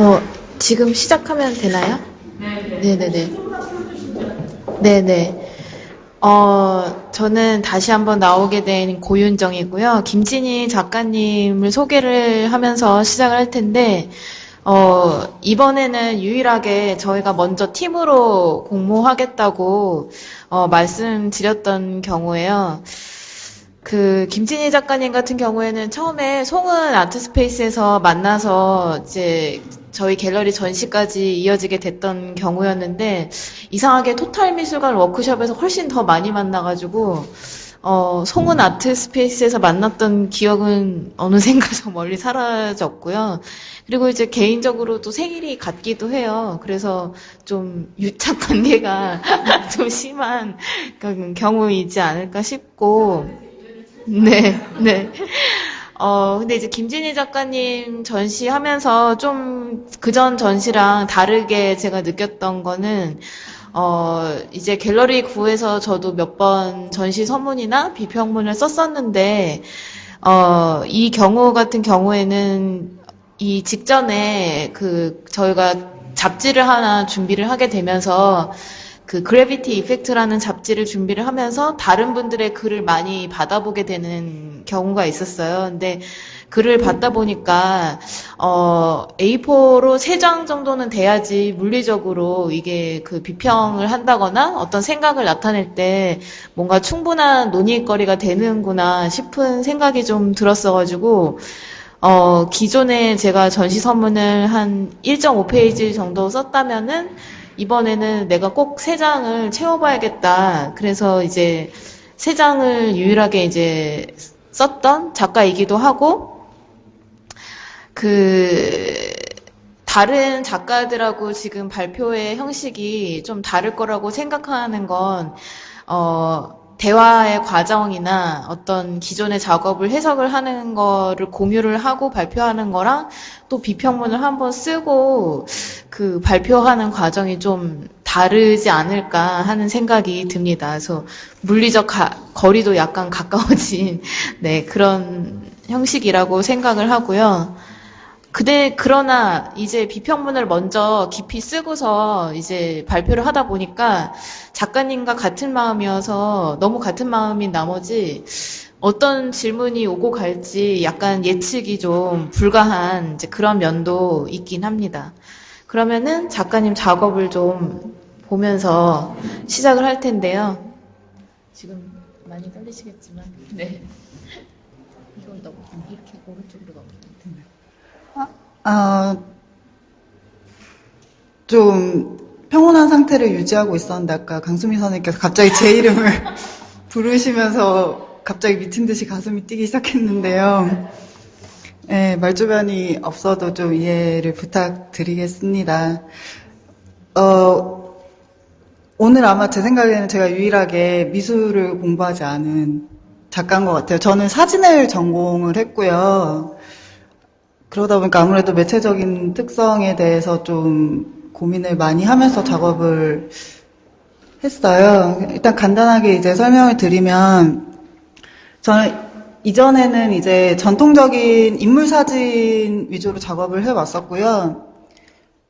어, 지금 시작하면 되나요? 네네네. 네네. 저는 다시 한번 나오게 된 고윤정이고요. 김진희 작가님을 소개를 하면서 시작을 할 텐데, 이번에는 유일하게 저희가 먼저 팀으로 공모하겠다고, 말씀드렸던 경우에요. 김진희 작가님 같은 경우에는 처음에 송은 아트스페이스에서 만나서 이제 저희 갤러리 전시까지 이어지게 됐던 경우였는데, 이상하게 토탈 미술관 워크숍에서 훨씬 더 많이 만나가지고, 송은 아트스페이스에서 만났던 기억은 어느샌가 저 멀리 사라졌고요. 그리고 이제 개인적으로 또 생일이 같기도 해요. 그래서 좀 유착 관계가 좀 심한 경우이지 않을까 싶고, 네, 네. 근데 이제 김진희 작가님 전시하면서 좀 그전 전시랑 다르게 제가 느꼈던 거는, 이제 갤러리 구에서 저도 몇 번 전시 서문이나 비평문을 썼었는데, 이 경우 같은 경우에는 이 직전에 저희가 잡지를 하나 준비를 하게 되면서 그래비티 이펙트라는 잡지를 준비를 하면서 다른 분들의 글을 많이 받아보게 되는 경우가 있었어요. 근데 글을 받다 보니까 A4로 3장 정도는 돼야지 물리적으로 이게 비평을 한다거나 어떤 생각을 나타낼 때 뭔가 충분한 논의거리가 되는구나 싶은 생각이 좀 들었어가지고 기존에 제가 전시 서문을 한 1.5페이지 정도 썼다면은 이번에는 내가 꼭 3장을 채워봐야겠다. 그래서 이제 3장을 유일하게 이제 썼던 작가이기도 하고, 다른 작가들하고 지금 발표의 형식이 좀 다를 거라고 생각하는 건, 대화의 과정이나 어떤 기존의 작업을 해석을 하는 거를 공유를 하고 발표하는 거랑 또 비평문을 한번 쓰고 발표하는 과정이 좀 다르지 않을까 하는 생각이 듭니다. 그래서 물리적 거리도 약간 가까워진 네, 그런 형식이라고 생각을 하고요. 그러나 이제 비평문을 먼저 깊이 쓰고서 이제 발표를 하다 보니까 작가님과 같은 마음이어서 너무 같은 마음인 나머지 어떤 질문이 오고 갈지 약간 예측이 좀 불가한 이제 그런 면도 있긴 합니다. 그러면은 작가님 작업을 좀 보면서 시작을 할 텐데요. 지금 많이 떨리시겠지만, 네. 이걸 너무 이렇게 오른쪽으로 넘기면 됩니다. 좀 평온한 상태를 유지하고 있었는데 아까 강수미 선생님께서 갑자기 제 이름을 부르시면서 갑자기 미친 듯이 가슴이 뛰기 시작했는데요. 네, 말주변이 없어도 좀 이해를 부탁드리겠습니다. 오늘 아마 제 생각에는 제가 유일하게 미술을 공부하지 않은 작가인 것 같아요. 저는 사진을 전공을 했고요. 그러다 보니까 아무래도 매체적인 특성에 대해서 좀 고민을 많이 하면서 작업을 했어요. 일단 간단하게 이제 설명을 드리면, 저는 이전에는 이제 전통적인 인물 사진 위주로 작업을 해왔었고요.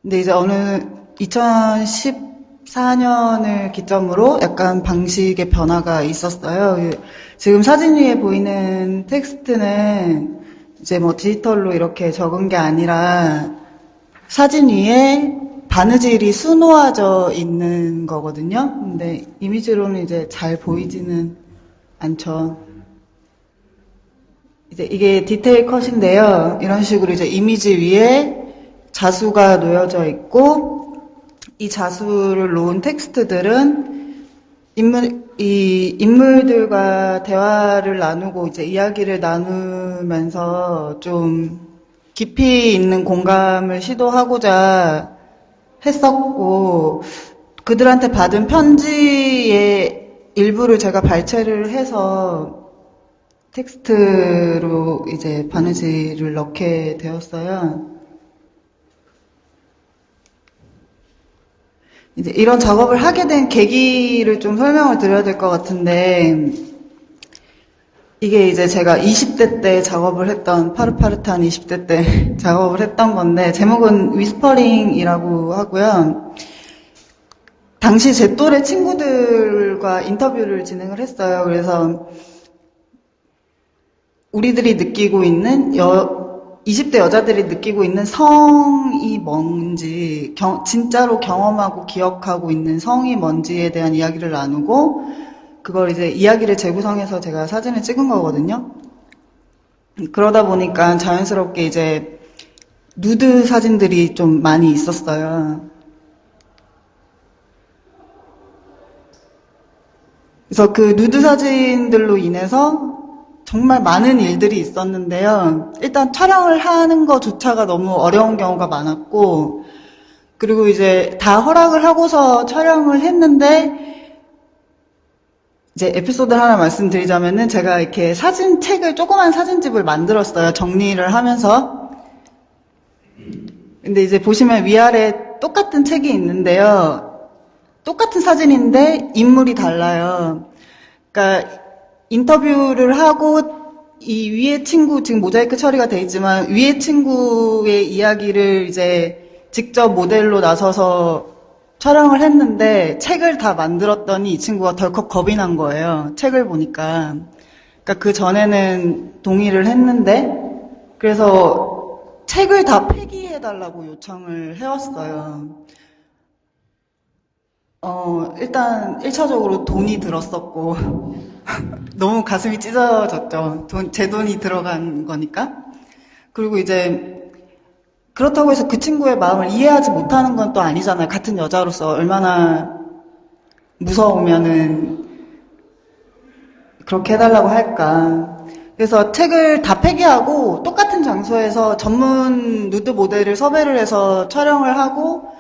근데 이제 어느 2014년을 기점으로 약간 방식의 변화가 있었어요. 지금 사진 위에 보이는 텍스트는 이제 뭐 디지털로 이렇게 적은 게 아니라 사진 위에 바느질이 수놓아져 있는 거거든요. 근데 이미지로는 이제 잘 보이지는 않죠. 이제 이게 디테일 컷인데요. 이런 식으로 이제 이미지 위에 자수가 놓여져 있고, 이 자수를 놓은 텍스트들은 이 인물들과 대화를 나누고 이제 이야기를 나누면서 좀 깊이 있는 공감을 시도하고자 했었고, 그들한테 받은 편지의 일부를 제가 발췌를 해서 텍스트로 이제 바느질을 넣게 되었어요. 이제 이런 작업을 하게 된 계기를 좀 설명을 드려야 될 것 같은데, 이게 이제 제가 20대 때 작업을 했던, 파릇파릇한 20대 때 작업을 했던 건데, 제목은 위스퍼링이라고 하고요. 당시 제 또래 친구들과 인터뷰를 진행을 했어요. 그래서 우리들이 느끼고 있는 20대 여자들이 느끼고 있는 성이 뭔지, 진짜로 경험하고 기억하고 있는 성이 뭔지에 대한 이야기를 나누고, 그걸 이제 이야기를 재구성해서 제가 사진을 찍은 거거든요. 그러다 보니까 자연스럽게 이제 누드 사진들이 좀 많이 있었어요. 그래서 그 누드 사진들로 인해서 정말 많은 일들이 있었는데요. 일단 촬영을 하는 것조차가 너무 어려운 경우가 많았고, 그리고 이제 다 허락을 하고서 촬영을 했는데, 이제 에피소드 하나 말씀드리자면은 제가 이렇게 사진책을, 조그만 사진집을 만들었어요. 정리를 하면서. 근데 이제 보시면 위아래 똑같은 책이 있는데요. 똑같은 사진인데 인물이 달라요. 그러니까 인터뷰를 하고 이 위에 친구, 지금 모자이크 처리가 돼 있지만 위에 친구의 이야기를 이제 직접 모델로 나서서 촬영을 했는데 책을 다 만들었더니 이 친구가 덜컥 겁이 난 거예요. 책을 보니까. 그러니까 그 전에는 동의를 했는데, 그래서 책을 다 폐기해달라고 요청을 해왔어요. 일단 1차적으로 돈이 들었었고 너무 가슴이 찢어졌죠. 제 돈이 들어간 거니까. 그리고 이제 그렇다고 해서 그 친구의 마음을 이해하지 못하는 건 또 아니잖아요. 같은 여자로서 얼마나 무서우면은 그렇게 해달라고 할까. 그래서 책을 다 폐기하고 똑같은 장소에서 전문 누드 모델을 섭외를 해서 촬영을 하고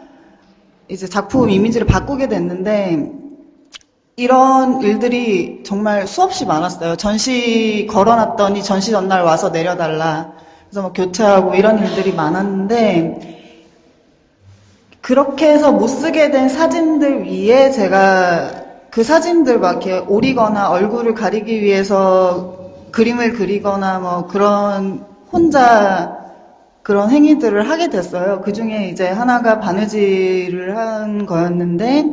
이제 작품 이미지를 바꾸게 됐는데, 이런 일들이 정말 수없이 많았어요. 전시 걸어놨더니 전시 전날 와서 내려달라. 그래서 뭐 교체하고 이런 일들이 많았는데, 그렇게 해서 못 쓰게 된 사진들 위에 제가 그 사진들 막 이렇게 오리거나 얼굴을 가리기 위해서 그림을 그리거나 뭐 그런 혼자 그런 행위들을 하게 됐어요. 그 중에 이제 하나가 바느질을 한 거였는데,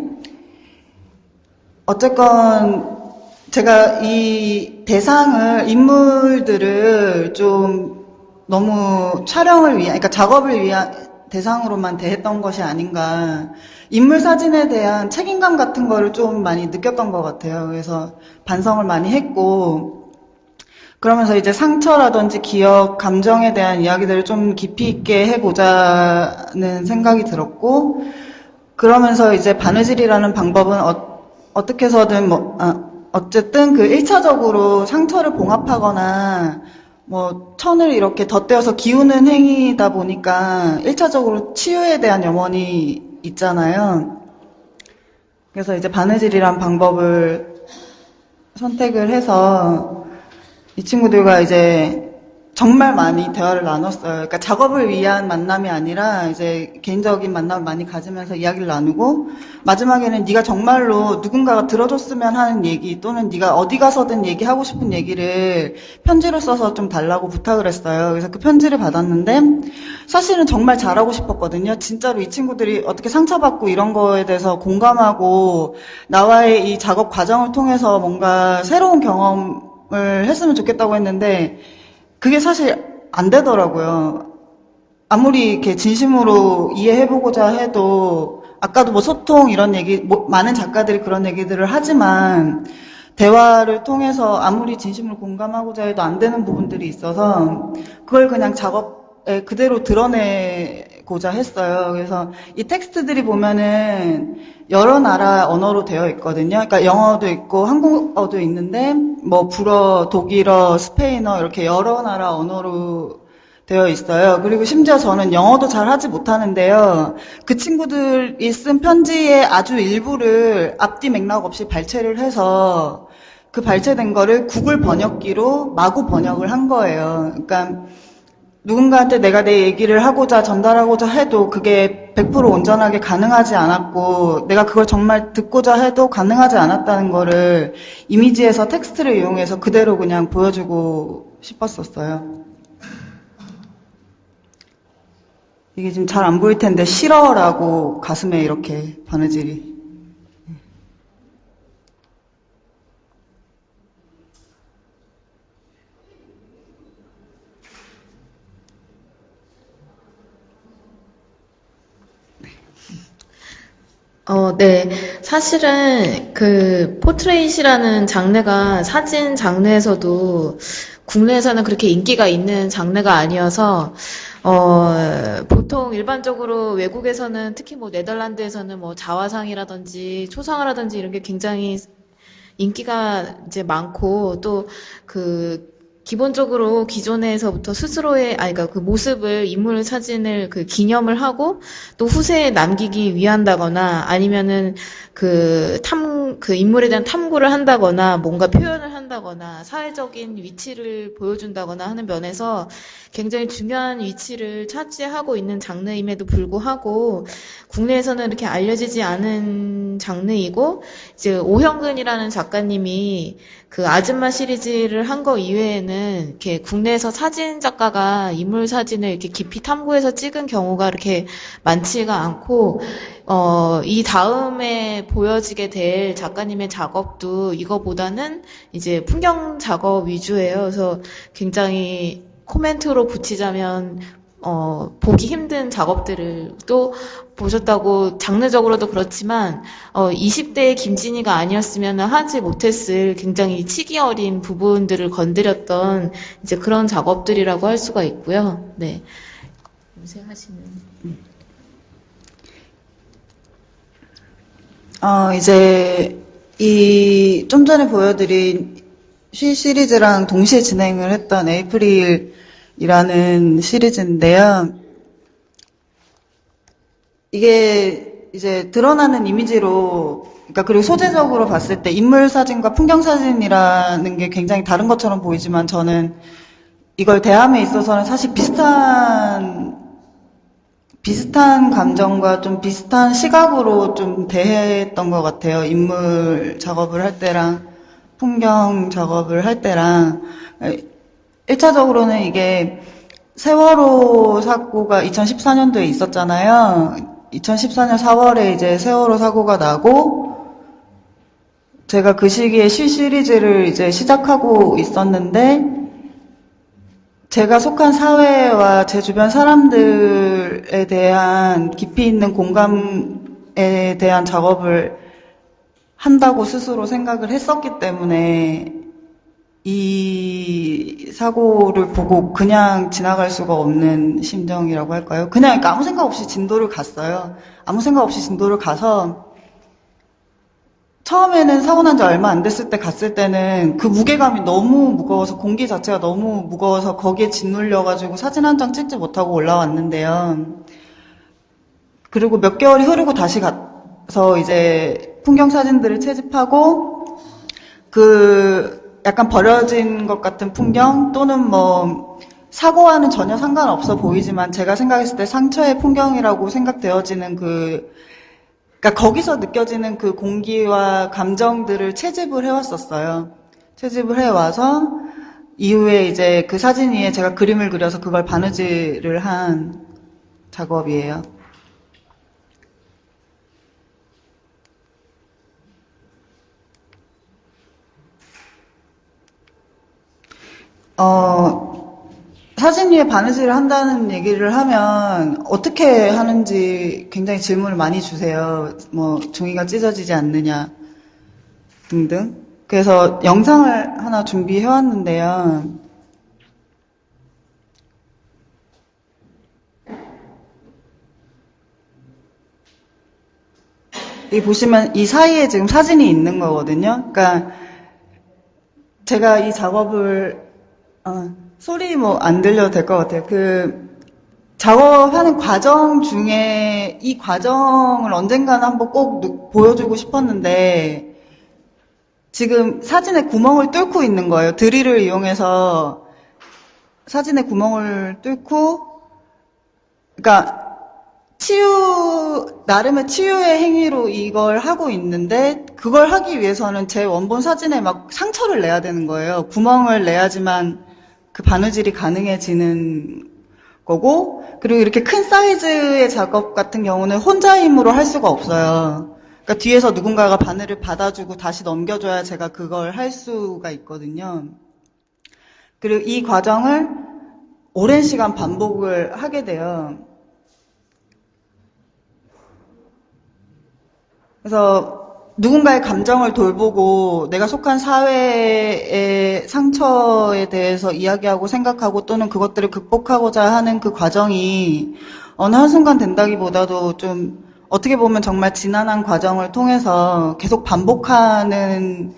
어쨌건 제가 이 대상을, 인물들을 좀 너무 촬영을 위한, 그러니까 작업을 위한 대상으로만 대했던 것이 아닌가. 인물 사진에 대한 책임감 같은 거를 좀 많이 느꼈던 것 같아요. 그래서 반성을 많이 했고, 그러면서 이제 상처라든지 기억, 감정에 대한 이야기들을 좀 깊이 있게 해보자는 생각이 들었고, 그러면서 이제 바느질이라는 방법은 어떻게 해서든 어쨌든 그 1차적으로 상처를 봉합하거나 뭐 천을 이렇게 덧대어서 기우는 행위다 보니까 1차적으로 치유에 대한 염원이 있잖아요. 그래서 이제 바느질이란 방법을 선택을 해서 이 친구들과 이제 정말 많이 대화를 나눴어요. 그러니까 작업을 위한 만남이 아니라 이제 개인적인 만남을 많이 가지면서 이야기를 나누고, 마지막에는 네가 정말로 누군가가 들어줬으면 하는 얘기, 또는 네가 어디 가서든 얘기하고 싶은 얘기를 편지로 써서 좀 달라고 부탁을 했어요. 그래서 그 편지를 받았는데 사실은 정말 잘하고 싶었거든요. 진짜로 이 친구들이 어떻게 상처받고 이런 거에 대해서 공감하고 나와의 이 작업 과정을 통해서 뭔가 새로운 경험을 했으면 좋겠다고 했는데, 그게 사실 안 되더라고요. 아무리 이렇게 진심으로 이해해보고자 해도, 아까도 뭐 소통 이런 얘기, 많은 작가들이 그런 얘기들을 하지만, 대화를 통해서 아무리 진심으로 공감하고자 해도 안 되는 부분들이 있어서, 그걸 그냥 작업에 그대로 드러내고자 했어요. 그래서 이 텍스트들이 보면은 여러 나라 언어로 되어 있거든요. 그러니까 영어도 있고 한국어도 있는데 뭐 불어, 독일어, 스페인어 이렇게 여러 나라 언어로 되어 있어요. 그리고 심지어 저는 영어도 잘 하지 못하는데요. 그 친구들이 쓴 편지의 아주 일부를 앞뒤 맥락 없이 발췌를 해서 그 발췌된 거를 구글 번역기로 마구 번역을 한 거예요. 그러니까 누군가한테 내가 내 얘기를 하고자 전달하고자 해도 그게 100% 온전하게 가능하지 않았고 내가 그걸 정말 듣고자 해도 가능하지 않았다는 거를 이미지에서 텍스트를 이용해서 그대로 그냥 보여주고 싶었었어요. 이게 지금 잘 안 보일 텐데 싫어라고 가슴에 이렇게 바느질이. 네. 사실은 그 포트레이트라는 장르가 사진 장르에서도 국내에서는 그렇게 인기가 있는 장르가 아니어서 보통 일반적으로 외국에서는 특히 뭐 네덜란드에서는 뭐 자화상이라든지 초상화라든지 이런 게 굉장히 인기가 이제 많고 또 그 기본적으로 기존에서부터 스스로의 그러니까 그 모습을 인물 사진을 그 기념을 하고 또 후세에 남기기 위한다거나 아니면은 그 인물에 대한 탐구를 한다거나 뭔가 표현을 한다거나 사회적인 위치를 보여준다거나 하는 면에서 굉장히 중요한 위치를 차지하고 있는 장르임에도 불구하고 국내에서는 이렇게 알려지지 않은 장르이고 이제 오형근이라는 작가님이 그 아줌마 시리즈를 한 거 이외에는 이렇게 국내에서 사진 작가가 인물 사진을 이렇게 깊이 탐구해서 찍은 경우가 이렇게 많지가 않고 이 다음에 보여지게 될 작가님의 작업도 이거보다는 이제 풍경 작업 위주예요. 그래서 굉장히 코멘트로 붙이자면 보기 힘든 작업들을 또 보셨다고 장르적으로도 그렇지만 20대의 김진희가 아니었으면 하지 못했을 굉장히 치기 어린 부분들을 건드렸던 이제 그런 작업들이라고 할 수가 있고요. 네. 요새 하시는. 이제 좀 전에 보여드린 쉬 시리즈랑 동시에 진행을 했던 에이프릴이라는 시리즈인데요. 이게 이제 드러나는 이미지로, 그러니까 그리고 소재적으로 봤을 때 인물 사진과 풍경 사진이라는 게 굉장히 다른 것처럼 보이지만 저는 이걸 대함에 있어서는 사실 비슷한 감정과 좀 비슷한 시각으로 좀 대했던 것 같아요. 인물 작업을 할 때랑 풍경 작업을 할 때랑 1차적으로는 이게 세월호 사고가 2014년도에 있었잖아요. 2014년 4월에 이제 세월호 사고가 나고 제가 그 시기에 시 시리즈를 이제 시작하고 있었는데 제가 속한 사회와 제 주변 사람들에 대한 깊이 있는 공감에 대한 작업을 한다고 스스로 생각을 했었기 때문에 이 사고를 보고 그냥 지나갈 수가 없는 심정이라고 할까요? 그냥 그러니까 아무 생각 없이 진도를 갔어요. 아무 생각 없이 진도를 가서 처음에는 사고 난 지 얼마 안 됐을 때 갔을 때는 그 무게감이 너무 무거워서 공기 자체가 너무 무거워서 거기에 짓눌려가지고 사진 한 장 찍지 못하고 올라왔는데요. 그리고 몇 개월이 흐르고 다시 가서 이제 풍경 사진들을 채집하고 약간 버려진 것 같은 풍경 또는 뭐 사고와는 전혀 상관없어 보이지만 제가 생각했을 때 상처의 풍경이라고 생각되어지는 그러니까 거기서 느껴지는 그 공기와 감정들을 채집을 해왔었어요. 채집을 해와서 이후에 이제 그 사진 위에 제가 그림을 그려서 그걸 바느질을 한 작업이에요. 사진 위에 바느질을 한다는 얘기를 하면 어떻게 하는지 굉장히 질문을 많이 주세요. 뭐 종이가 찢어지지 않느냐 등등. 그래서 영상을 하나 준비해 왔는데요. 여기 보시면 이 사이에 지금 사진이 있는 거거든요. 그러니까 제가 이 작업을 소리 뭐 안 들려도 될 것 같아요. 작업하는 과정 중에 이 과정을 언젠가는 한번 꼭 보여주고 싶었는데 지금 사진에 구멍을 뚫고 있는 거예요. 드릴을 이용해서 사진에 구멍을 뚫고, 그러니까 나름의 치유의 행위로 이걸 하고 있는데, 그걸 하기 위해서는 제 원본 사진에 막 상처를 내야 되는 거예요. 구멍을 내야지만 그 바느질이 가능해지는 거고, 그리고 이렇게 큰 사이즈의 작업 같은 경우는 혼자 힘으로 할 수가 없어요. 그러니까 뒤에서 누군가가 바늘을 받아주고 다시 넘겨줘야 제가 그걸 할 수가 있거든요. 그리고 이 과정을 오랜 시간 반복을 하게 돼요. 그래서 누군가의 감정을 돌보고 내가 속한 사회의 상처에 대해서 이야기하고 생각하고 또는 그것들을 극복하고자 하는 그 과정이 어느 한순간 된다기보다도 좀 어떻게 보면 정말 지난한 과정을 통해서 계속 반복하는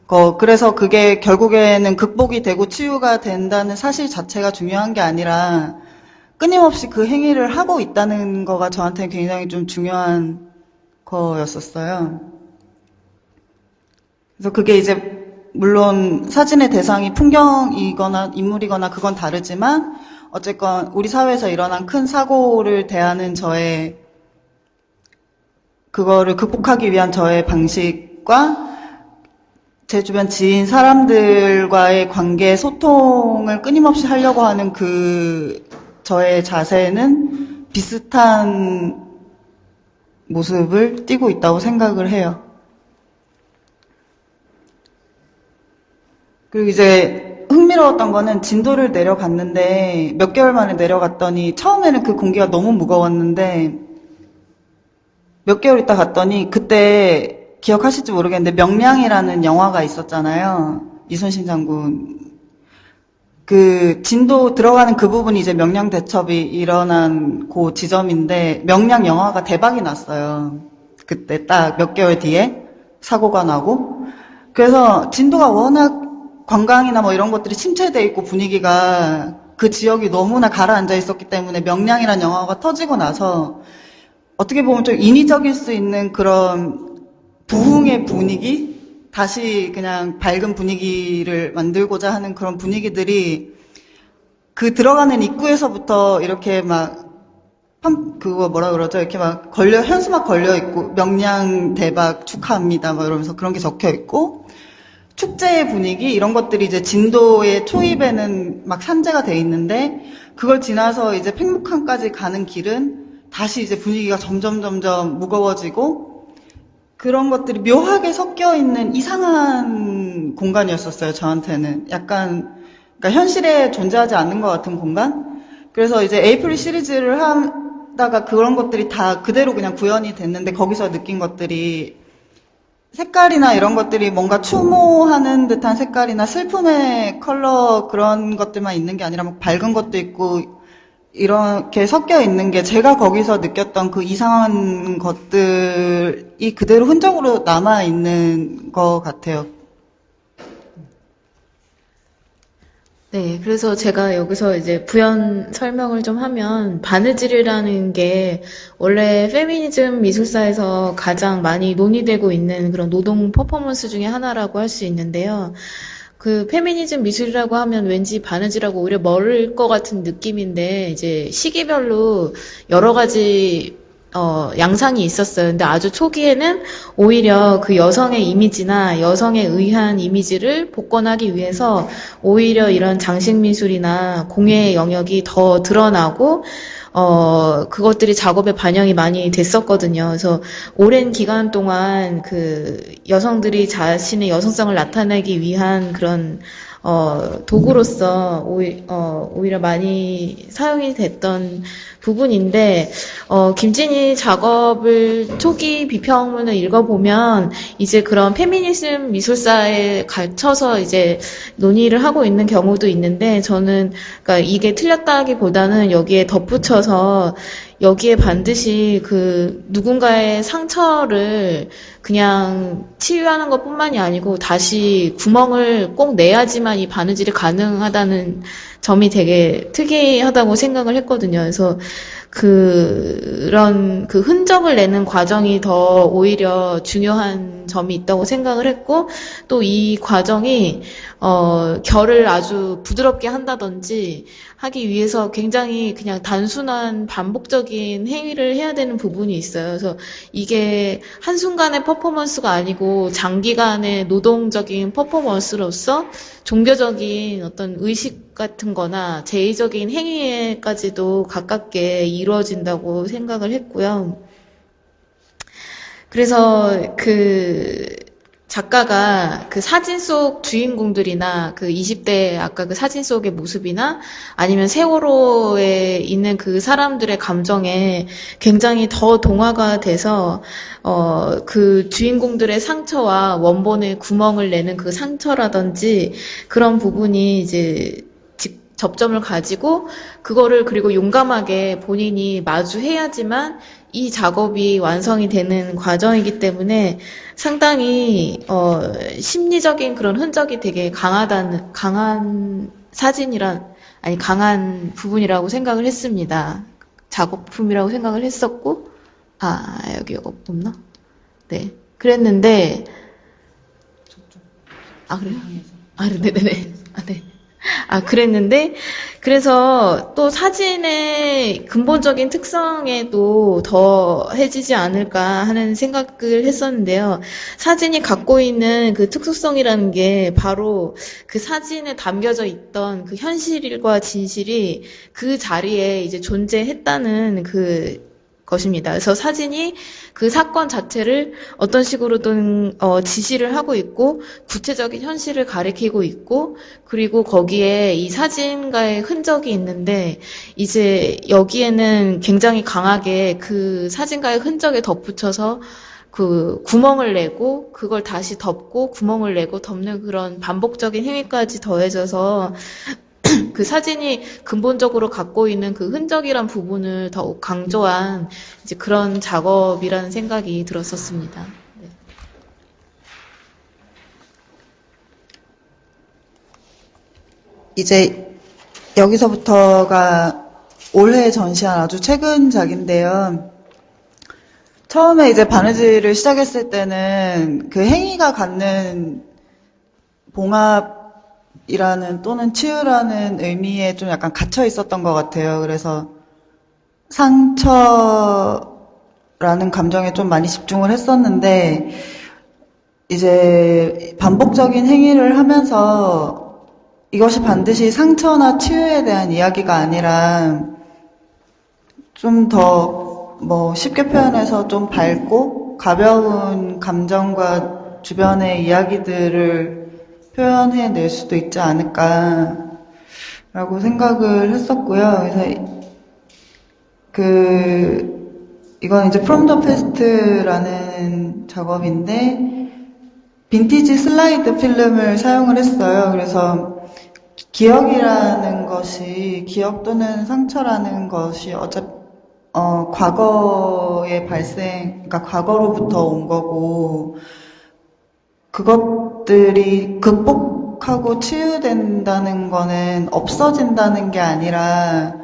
거, 그래서 그게 결국에는 극복이 되고 치유가 된다는 사실 자체가 중요한 게 아니라 끊임없이 그 행위를 하고 있다는 거가 저한테는 굉장히 좀 중요한 거였었어요. 그래서 그게 이제 물론 사진의 대상이 풍경이거나 인물이거나 그건 다르지만 어쨌건 우리 사회에서 일어난 큰 사고를 대하는 저의 그거를 극복하기 위한 저의 방식과 제 주변 지인 사람들과의 관계 소통을 끊임없이 하려고 하는 그 저의 자세는 비슷한 모습을 띠고 있다고 생각을 해요. 그리고 이제 흥미로웠던 거는 진도를 내려갔는데 몇 개월 만에 내려갔더니 처음에는 그 공기가 너무 무거웠는데 몇 개월 있다 갔더니 그때 기억하실지 모르겠는데 명량이라는 영화가 있었잖아요. 이순신 장군. 그 진도 들어가는 그 부분이 이제 명량 대첩이 일어난 그 지점인데 명량 영화가 대박이 났어요. 그때 딱 몇 개월 뒤에 사고가 나고 그래서 진도가 워낙 관광이나 뭐 이런 것들이 침체돼 있고 분위기가 그 지역이 너무나 가라앉아 있었기 때문에 명량이라는 영화가 터지고 나서 어떻게 보면 좀 인위적일 수 있는 그런 부흥의 분위기? 다시 그냥 밝은 분위기를 만들고자 하는 그런 분위기들이 그 들어가는 입구에서부터 이렇게 막 그거 뭐라 그러죠? 이렇게 막 현수막 걸려 있고 명량 대박 축하합니다 막 이러면서 그런 게 적혀 있고 축제의 분위기 이런 것들이 이제 진도의 초입에는 막 산재가 돼 있는데 그걸 지나서 이제 팽목항까지 가는 길은 다시 이제 분위기가 점점 무거워지고 그런 것들이 묘하게 섞여 있는 이상한 공간이었었어요. 저한테는 약간 그러니까 현실에 존재하지 않는 것 같은 공간. 그래서 이제 에이프릴 시리즈를 하다가 그런 것들이 다 그대로 그냥 구현이 됐는데 거기서 느낀 것들이 색깔이나 이런 것들이 뭔가 추모하는 듯한 색깔이나 슬픔의 컬러 그런 것들만 있는 게 아니라 막 밝은 것도 있고 이렇게 섞여 있는 게 제가 거기서 느꼈던 그 이상한 것들이 그대로 흔적으로 남아 있는 것 같아요. 네, 그래서 제가 여기서 이제 부연 설명을 좀 하면, 바느질이라는 게 원래 페미니즘 미술사에서 가장 많이 논의되고 있는 그런 노동 퍼포먼스 중에 하나라고 할 수 있는데요. 그 페미니즘 미술이라고 하면 왠지 바느질하고 오히려 멀을 것 같은 느낌인데, 이제 시기별로 여러 가지 양상이 있었어요. 근데 아주 초기에는 오히려 그 여성의 이미지나 여성에 의한 이미지를 복권하기 위해서 오히려 이런 장식 미술이나 공예의 영역이 더 드러나고 그것들이 작업에 반영이 많이 됐었거든요. 그래서 오랜 기간 동안 그 여성들이 자신의 여성성을 나타내기 위한 그런 도구로서 오히려 많이 사용이 됐던 부분인데, 김진희 작업을 초기 비평문을 읽어보면, 이제 그런 페미니즘 미술사에 갇혀서 이제 논의를 하고 있는 경우도 있는데, 저는, 그러니까 이게 틀렸다기보다는 여기에 덧붙여서, 여기에 반드시 그 누군가의 상처를 그냥 치유하는 것 뿐만이 아니고 다시 구멍을 꼭 내야지만 이 바느질이 가능하다는 점이 되게 특이하다고 생각을 했거든요. 그래서 그런 그 흔적을 내는 과정이 더 오히려 중요한 점이 있다고 생각을 했고, 또 이 과정이 결을 아주 부드럽게 한다든지 하기 위해서 굉장히 그냥 단순한 반복적인 행위를 해야 되는 부분이 있어요. 그래서 이게 한순간의 퍼포먼스가 아니고 장기간의 노동적인 퍼포먼스로서 종교적인 어떤 의식 같은 거나 제의적인 행위에까지도 가깝게 이루어진다고 생각을 했고요. 그래서 그 작가가 그 사진 속 주인공들이나 그 20대 아까 그 사진 속의 모습이나 아니면 세월호에 있는 그 사람들의 감정에 굉장히 더 동화가 돼서 그 주인공들의 상처와 원본의 구멍을 내는 그 상처라든지 그런 부분이 이제 접점을 가지고 그거를 그리고 용감하게 본인이 마주해야지만 이 작업이 완성이 되는 과정이기 때문에 상당히 심리적인 그런 흔적이 되게 강한 강한 부분이라고 생각을 했습니다. 작업품이라고 생각을 했었고, 여기 없나? 네. 그랬는데, 그래요? 네네네. 네. 그랬는데, 그래서 또 사진의 근본적인 특성에도 더해지지 않을까 하는 생각을 했었는데요. 사진이 갖고 있는 그 특수성이라는 게 바로 그 사진에 담겨져 있던 그 현실과 진실이 그 자리에 이제 존재했다는 것입니다. 그래서 사진이 그 사건 자체를 어떤 식으로든 지시를 하고 있고 구체적인 현실을 가리키고 있고 그리고 거기에 이 사진가의 흔적이 있는데 이제 여기에는 굉장히 강하게 그 사진가의 흔적에 덧붙여서 그 구멍을 내고 그걸 다시 덮고 구멍을 내고 덮는 그런 반복적인 행위까지 더해져서 그 사진이 근본적으로 갖고 있는 그 흔적이란 부분을 더욱 강조한 이제 그런 작업이라는 생각이 들었었습니다. 네. 이제 여기서부터가 올해 전시한 아주 최근작인데요. 처음에 이제 바느질을 시작했을 때는 그 행위가 갖는 봉합이라는 또는 치유라는 의미에 좀 약간 갇혀 있었던 것 같아요. 그래서 상처라는 감정에 좀 많이 집중을 했었는데 이제 반복적인 행위를 하면서 이것이 반드시 상처나 치유에 대한 이야기가 아니라 좀 더 쉽게 표현해서 좀 밝고 가벼운 감정과 주변의 이야기들을 표현해낼 수도 있지 않을까라고 생각을 했었고요. 그래서 이건 이제 From the Past라는 작업인데 빈티지 슬라이드 필름을 사용을 했어요. 그래서 기억이라는 것이 기억 또는 상처라는 것이 과거의 그러니까 과거로부터 온 거고 그것들이 극복하고 치유된다는 거는 없어진다는 게 아니라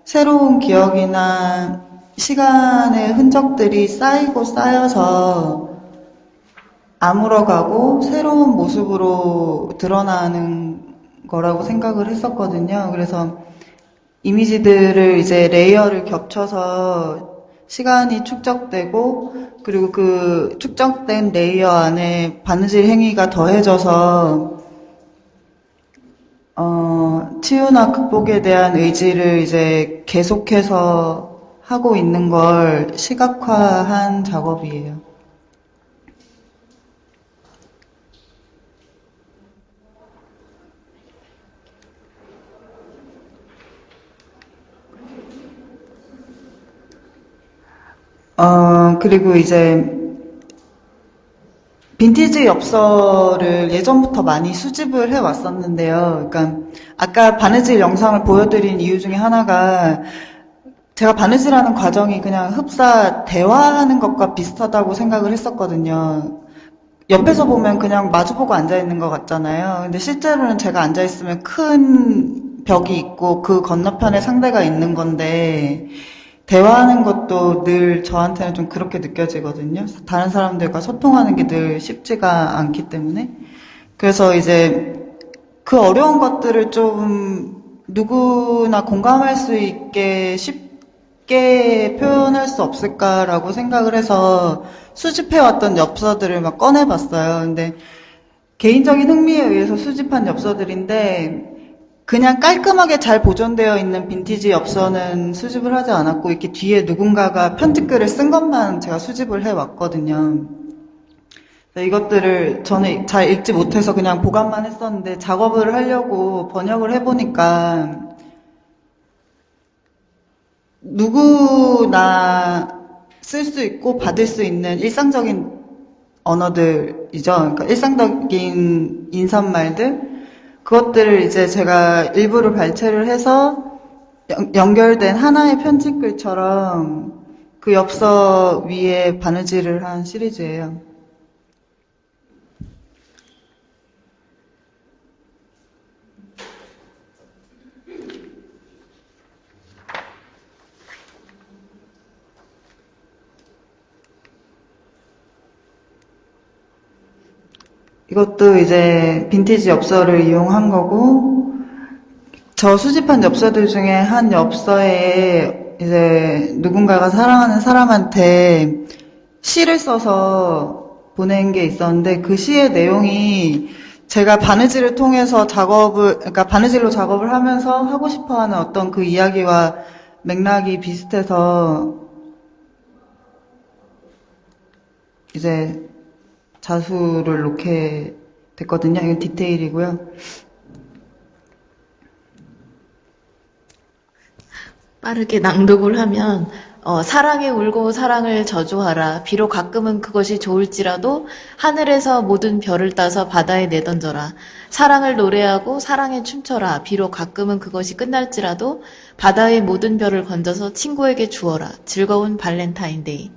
새로운 기억이나 시간의 흔적들이 쌓이고 쌓여서 아물어가고 새로운 모습으로 드러나는 거라고 생각을 했었거든요. 그래서 이미지들을 이제 레이어를 겹쳐서 시간이 축적되고 그리고 그 축적된 레이어 안에 바느질 행위가 더해져서 치유나 극복에 대한 의지를 이제 계속해서 하고 있는 걸 시각화한 작업이에요. 그리고 이제 빈티지 엽서를 예전부터 많이 수집을 해왔었는데요. 그러니까 아까 바느질 영상을 보여드린 이유 중에 하나가 제가 바느질하는 과정이 그냥 흡사 대화하는 것과 비슷하다고 생각을 했었거든요. 옆에서 보면 그냥 마주보고 앉아있는 것 같잖아요. 근데 실제로는 제가 앉아있으면 큰 벽이 있고 그 건너편에 상대가 있는 건데 대화하는 것도 늘 저한테는 좀 그렇게 느껴지거든요. 다른 사람들과 소통하는 게 늘 쉽지가 않기 때문에. 그래서 이제 그 어려운 것들을 좀 누구나 공감할 수 있게 쉽게 표현할 수 없을까라고 생각을 해서 수집해왔던 엽서들을 막 꺼내봤어요. 근데 개인적인 흥미에 의해서 수집한 엽서들인데 그냥 깔끔하게 잘 보존되어 있는 빈티지 엽서는 수집을 하지 않았고 이렇게 뒤에 누군가가 편집글을 쓴 것만 제가 수집을 해왔거든요. 이것들을 저는 잘 읽지 못해서 그냥 보관만 했었는데 작업을 하려고 번역을 해보니까 누구나 쓸 수 있고 받을 수 있는 일상적인 언어들이죠. 그러니까 일상적인 인사말들 그것들을 이제 제가 일부를 발췌를 해서 연결된 하나의 편집글처럼 그 엽서 위에 바느질을 한 시리즈예요. 이것도 이제 빈티지 엽서를 이용한 거고, 저 수집한 엽서들 중에 한 엽서에 이제 누군가가 사랑하는 사람한테 시를 써서 보낸 게 있었는데 그 시의 내용이 제가 바느질을 통해서 그러니까 바느질로 작업을 하면서 하고 싶어 하는 어떤 그 이야기와 맥락이 비슷해서 이제 자수를 놓게 됐거든요. 이건 디테일이고요. 빠르게 낭독을 하면 사랑에 울고 사랑을 저주하라. 비록 가끔은 그것이 좋을지라도 하늘에서 모든 별을 따서 바다에 내던져라. 사랑을 노래하고 사랑에 춤춰라. 비록 가끔은 그것이 끝날지라도 바다의 모든 별을 건져서 친구에게 주어라. 즐거운 발렌타인데이.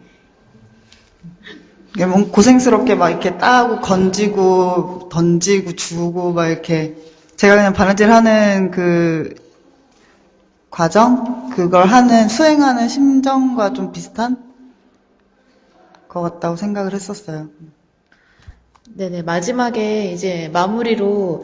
이게 뭔 고생스럽게 막 이렇게 따고 건지고 던지고 주고 막 이렇게 제가 그냥 바느질 하는 그 과정? 그걸 수행하는 심정과 좀 비슷한 것 같다고 생각을 했었어요. 네네, 마지막에 이제 마무리로,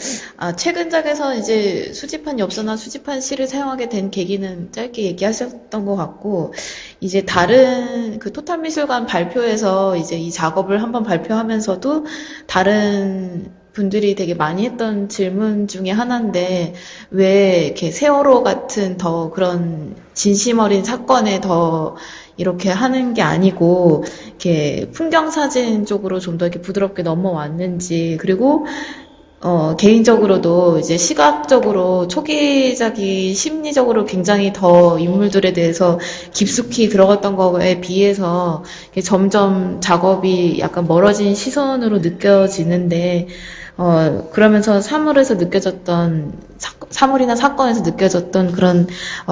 최근작에서 이제 수집한 엽서나 수집한 시를 사용하게 된 계기는 짧게 얘기하셨던 것 같고, 이제 다른 그 토탈미술관 발표에서 이제 이 작업을 한번 발표하면서도 다른 분들이 되게 많이 했던 질문 중에 하나인데, 왜 이렇게 세월호 같은 더 그런 진심 어린 사건에 더 이렇게 하는 게 아니고, 이렇게 풍경사진 쪽으로 좀 더 이렇게 부드럽게 넘어왔는지, 그리고, 개인적으로도 이제 시각적으로 초기작이 심리적으로 굉장히 더 인물들에 대해서 깊숙이 들어갔던 거에 비해서 점점 작업이 약간 멀어진 시선으로 느껴지는데, 그러면서 사물이나 사건에서 느껴졌던 그런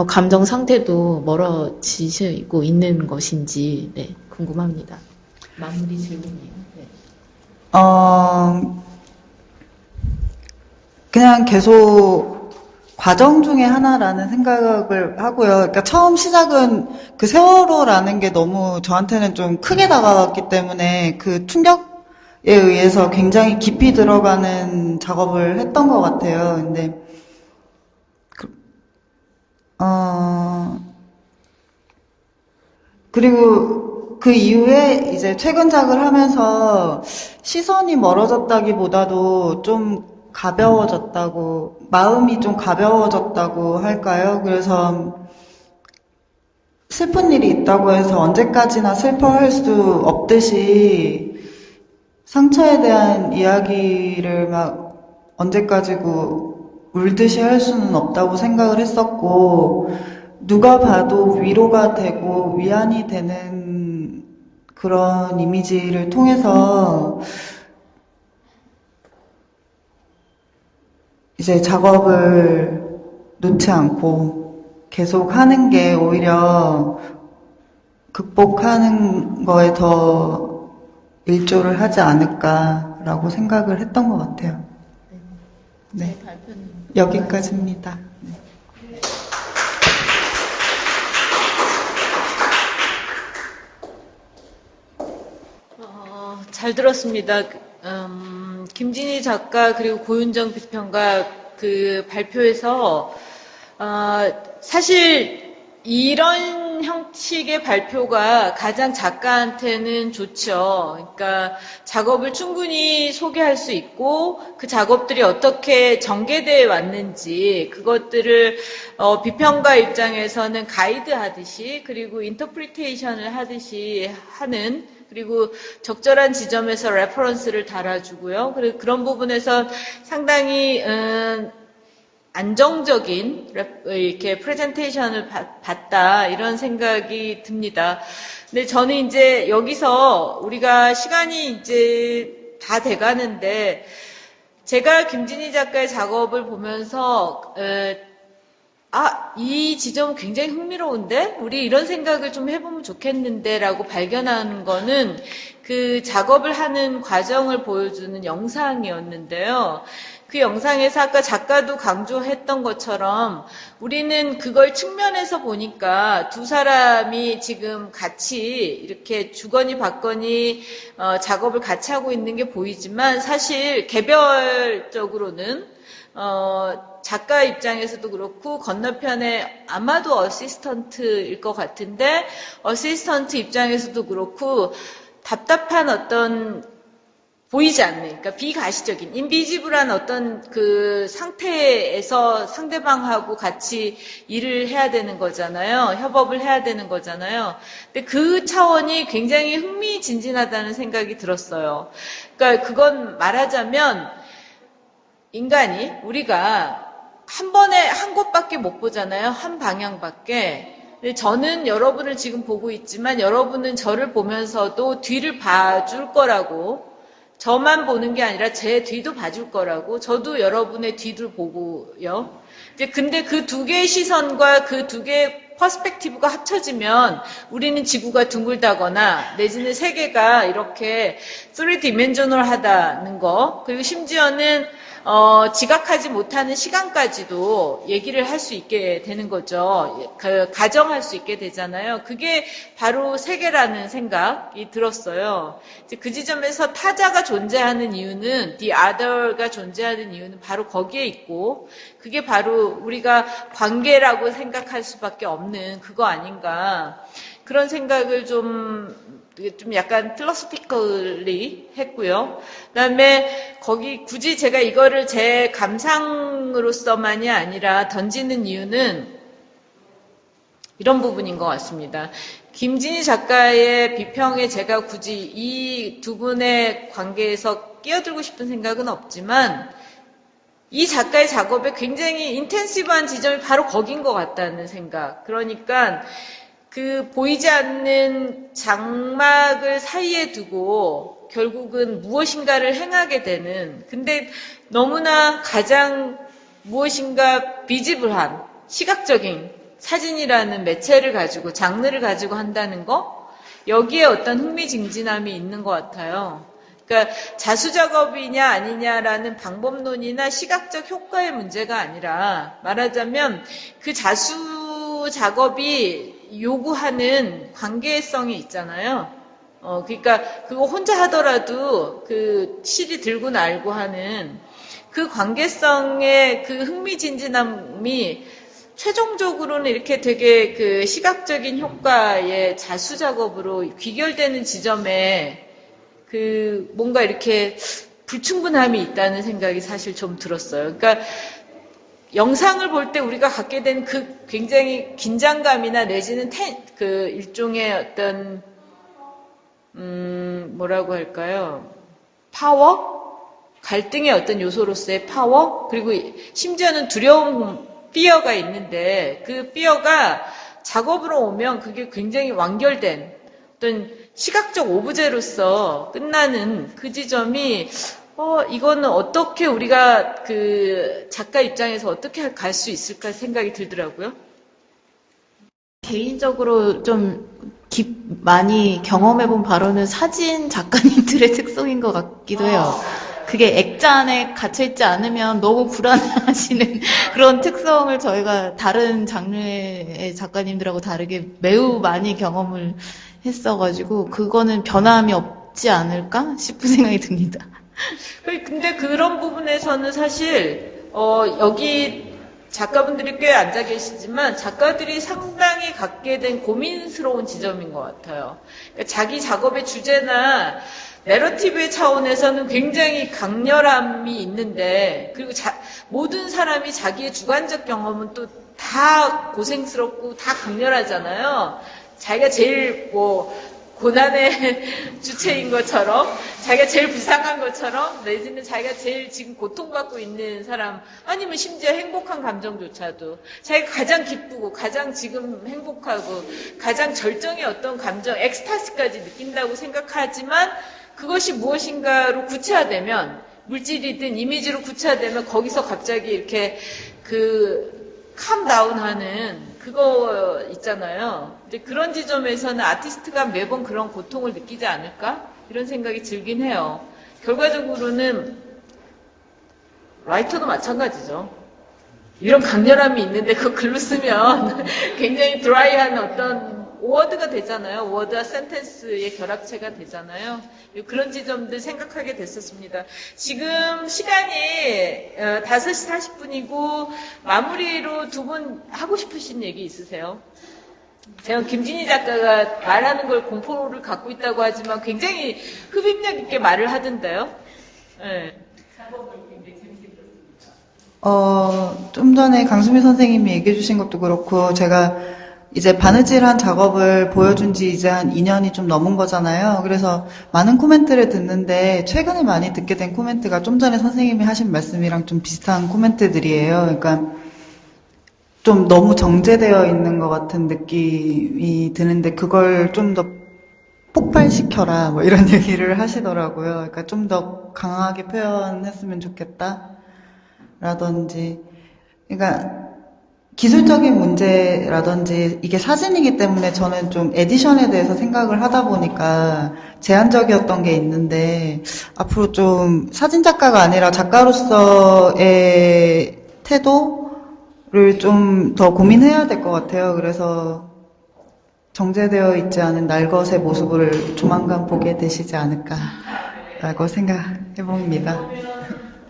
감정 상태도 멀어지고 있는 것인지, 네, 궁금합니다. 마무리 질문이에요. 네. 그냥 계속 과정 중에 하나라는 생각을 하고요. 그러니까 처음 시작은 그 세월호라는 게 너무 저한테는 좀 크게 다가왔기 때문에 그 충격에 의해서 굉장히 깊이 들어가는 작업을 했던 것 같아요. 근데 그리고 그 이후에 이제 최근작을 하면서 시선이 멀어졌다기보다도 좀 가벼워졌다고, 마음이 좀 가벼워졌다고 할까요? 그래서 슬픈 일이 있다고 해서 언제까지나 슬퍼할 수 없듯이 상처에 대한 이야기를 막 언제까지고 울듯이 할 수는 없다고 생각을 했었고, 누가 봐도 위로가 되고 위안이 되는 그런 이미지를 통해서 이제 작업을 놓지 않고 계속 하는 게 오히려 극복하는 거에 더 일조를 하지 않을까라고 생각을 했던 것 같아요. 네, 여기까지입니다. 잘 들었습니다. 김진희 작가 그리고 고윤정 비평가 그 발표에서 사실 이런 형식의 발표가 가장 작가한테는 좋죠. 그러니까 작업을 충분히 소개할 수 있고 그 작업들이 어떻게 전개되어 왔는지 그것들을 비평가 입장에서는 가이드 하듯이 그리고 인터프리테이션을 하듯이 하는 그리고 적절한 지점에서 레퍼런스를 달아주고요. 그리고 그런 부분에서 상당히 안정적인 이렇게 프레젠테이션을 봤다 이런 생각이 듭니다. 근데 저는 이제 여기서 우리가 시간이 이제 다 돼가는데 제가 김진희 작가의 작업을 보면서 이 지점은 굉장히 흥미로운데 우리 이런 생각을 좀 해보면 좋겠는데 라고 발견한 거는 그 작업을 하는 과정을 보여주는 영상이었는데요. 그 영상에서 아까 작가도 강조했던 것처럼 우리는 그걸 측면에서 보니까 두 사람이 지금 같이 이렇게 주거니 받거니 작업을 같이 하고 있는 게 보이지만 사실 개별적으로는 작가 입장에서도 그렇고 건너편에 아마도 어시스턴트일 것 같은데 어시스턴트 입장에서도 그렇고 답답한 어떤 보이지 않는, 그러니까 비가시적인, 인비지블한 어떤 그 상태에서 상대방하고 같이 일을 해야 되는 거잖아요. 협업을 해야 되는 거잖아요. 근데 그 차원이 굉장히 흥미진진하다는 생각이 들었어요. 그러니까 그건 말하자면 인간이 우리가 한 번에 한 곳밖에 못 보잖아요. 한 방향밖에. 근데 저는 여러분을 지금 보고 있지만 여러분은 저를 보면서도 뒤를 봐줄 거라고 저만 보는 게 아니라 제 뒤도 봐줄 거라고 저도 여러분의 뒤를 보고요. 근데 그 두 개의 시선과 그 두 개의 퍼스펙티브가 합쳐지면 우리는 지구가 둥글다거나 내지는 세계가 이렇게 3디멘셔널하다는 거 그리고 심지어는 지각하지 못하는 시간까지도 얘기를 할 수 있게 되는 거죠. 가정할 수 있게 되잖아요. 그게 바로 세계라는 생각이 들었어요. 이제 그 지점에서 타자가 존재하는 이유는, the other가 존재하는 이유는 바로 거기에 있고, 그게 바로 우리가 관계라고 생각할 수밖에 없는 그거 아닌가. 그런 생각을 좀 약간 필로소피컬리 했고요. 그다음에 거기 굳이 제가 이거를 제 감상으로서만이 아니라 던지는 이유는 이런 부분인 것 같습니다. 김진희 작가의 비평에 제가 굳이 이 두 분의 관계에서 끼어들고 싶은 생각은 없지만 이 작가의 작업에 굉장히 인텐시브한 지점이 바로 거긴 것 같다는 생각. 그러니까 그 보이지 않는 장막을 사이에 두고 결국은 무엇인가를 행하게 되는, 근데 너무나 가장 무엇인가 비지블한 시각적인 사진이라는 매체를 가지고 장르를 가지고 한다는 거, 여기에 어떤 흥미진진함이 있는 것 같아요. 그러니까 자수작업이냐 아니냐라는 방법론이나 시각적 효과의 문제가 아니라 말하자면 그 자수작업이 요구하는 관계성이 있잖아요. 그러니까 그거 혼자 하더라도 그 실이 들고 날고 하는 그 관계성의 그 흥미진진함이 최종적으로는 이렇게 되게 그 시각적인 효과의 자수작업으로 귀결되는 지점에 그 뭔가 이렇게 불충분함이 있다는 생각이 사실 좀 들었어요. 그러니까 영상을 볼 때 우리가 갖게 된 그 굉장히 긴장감이나 내지는 그 일종의 어떤 뭐라고 할까요? 파워? 갈등의 어떤 요소로서의 파워? 그리고 심지어는 두려움, 피어가 있는데 그 피어가 작업으로 오면 그게 굉장히 완결된 어떤 시각적 오브제로서 끝나는 그 지점이 이거는 어떻게 우리가 그 작가 입장에서 어떻게 갈 수 있을까 생각이 들더라고요. 개인적으로 좀 많이 경험해본 바로는 사진 작가님들의 특성인 것 같기도 해요. 그게 액자 안에 갇혀있지 않으면 너무 불안하시는 그런 특성을 저희가 다른 장르의 작가님들하고 다르게 매우 많이 경험을 했어가지고 그거는 변함이 낫지 않을까 싶은 생각이 듭니다. 근데 그런 부분에서는 사실, 여기 작가분들이 꽤 앉아 계시지만 작가들이 상당히 갖게 된 고민스러운 지점인 것 같아요. 그러니까 자기 작업의 주제나 내러티브의 차원에서는 굉장히 강렬함이 있는데, 그리고 모든 사람이 자기의 주관적 경험은 또 다 고생스럽고 다 강렬하잖아요. 자기가 제일 고난의 주체인 것처럼, 자기가 제일 불쌍한 것처럼, 내지는 자기가 제일 지금 고통받고 있는 사람, 아니면 심지어 행복한 감정조차도, 자기가 가장 기쁘고, 가장 지금 행복하고, 가장 절정의 어떤 감정, 엑스타시까지 느낀다고 생각하지만, 그것이 무엇인가로 구체화되면, 물질이든 이미지로 구체화되면, 거기서 갑자기 이렇게 캄다운하는 그거 있잖아요. 근데 그런 지점에서는 아티스트가 매번 그런 고통을 느끼지 않을까? 이런 생각이 들긴 해요. 결과적으로는 라이터도 마찬가지죠. 이런 강렬함이 있는데 그거 글로 쓰면 굉장히 드라이한 어떤 워드가 되잖아요. 워드와 센텐스의 결합체가 되잖아요. 그런 지점들 생각하게 됐었습니다. 지금 시간이 5시 40분이고 마무리로 두 분 하고 싶으신 얘기 있으세요? 제가 김진희 작가가 말하는 걸 공포를 갖고 있다고 하지만 굉장히 흡입력 있게 말을 하던데요. 네. 좀 전에 강수미 선생님이 얘기해 주신 것도 그렇고, 제가 이제 바느질한 작업을 보여준 지 이제 한 2년이 좀 넘은 거잖아요. 그래서 많은 코멘트를 듣는데, 최근에 많이 듣게 된 코멘트가 좀 전에 선생님이 하신 말씀이랑 좀 비슷한 코멘트들이에요. 그러니까, 좀 너무 정제되어 있는 것 같은 느낌이 드는데, 그걸 좀 더 폭발시켜라, 뭐 이런 얘기를 하시더라고요. 그러니까 좀 더 강하게 표현했으면 좋겠다. 라든지, 그러니까 기술적인 문제라든지 이게 사진이기 때문에 저는 좀 에디션에 대해서 생각을 하다 보니까 제한적이었던 게 있는데, 앞으로 좀 사진 작가가 아니라 작가로서의 태도를 좀 더 고민해야 될 것 같아요. 그래서 정제되어 있지 않은 날것의 모습을 조만간 보게 되시지 않을까라고 생각해 봅니다.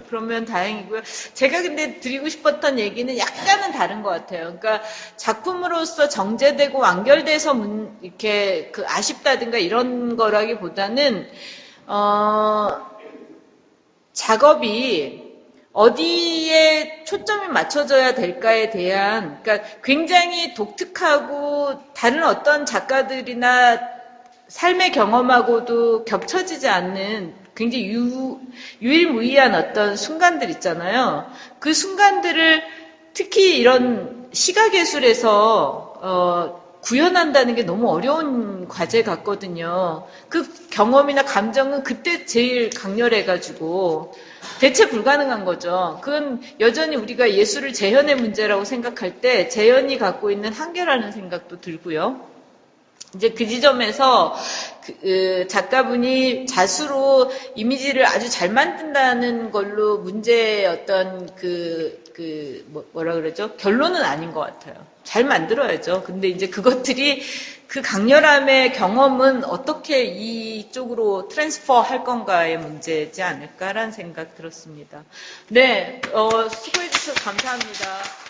그러면 다행이고요. 제가 근데 드리고 싶었던 얘기는 약간은 다른 것 같아요. 그러니까 작품으로서 정제되고 완결돼서 이렇게 아쉽다든가 이런 거라기보다는 작업이 어디에 초점이 맞춰져야 될까에 대한, 그러니까 굉장히 독특하고 다른 어떤 작가들이나 삶의 경험하고도 겹쳐지지 않는 굉장히 유일무이한 어떤 순간들 있잖아요. 그 순간들을 특히 이런 시각예술에서 구현한다는 게 너무 어려운 과제 같거든요. 그 경험이나 감정은 그때 제일 강렬해가지고 대체 불가능한 거죠. 그건 여전히 우리가 예술을 재현의 문제라고 생각할 때 재현이 갖고 있는 한계라는 생각도 들고요. 이제 그 지점에서 작가분이 자수로 이미지를 아주 잘 만든다는 걸로 문제의 어떤 뭐라 그러죠? 결론은 아닌 것 같아요. 잘 만들어야죠. 근데 이제 그것들이 그 강렬함의 경험은 어떻게 이쪽으로 트랜스퍼 할 건가의 문제지 않을까라는 생각 들었습니다. 네, 수고해 주셔서 감사합니다.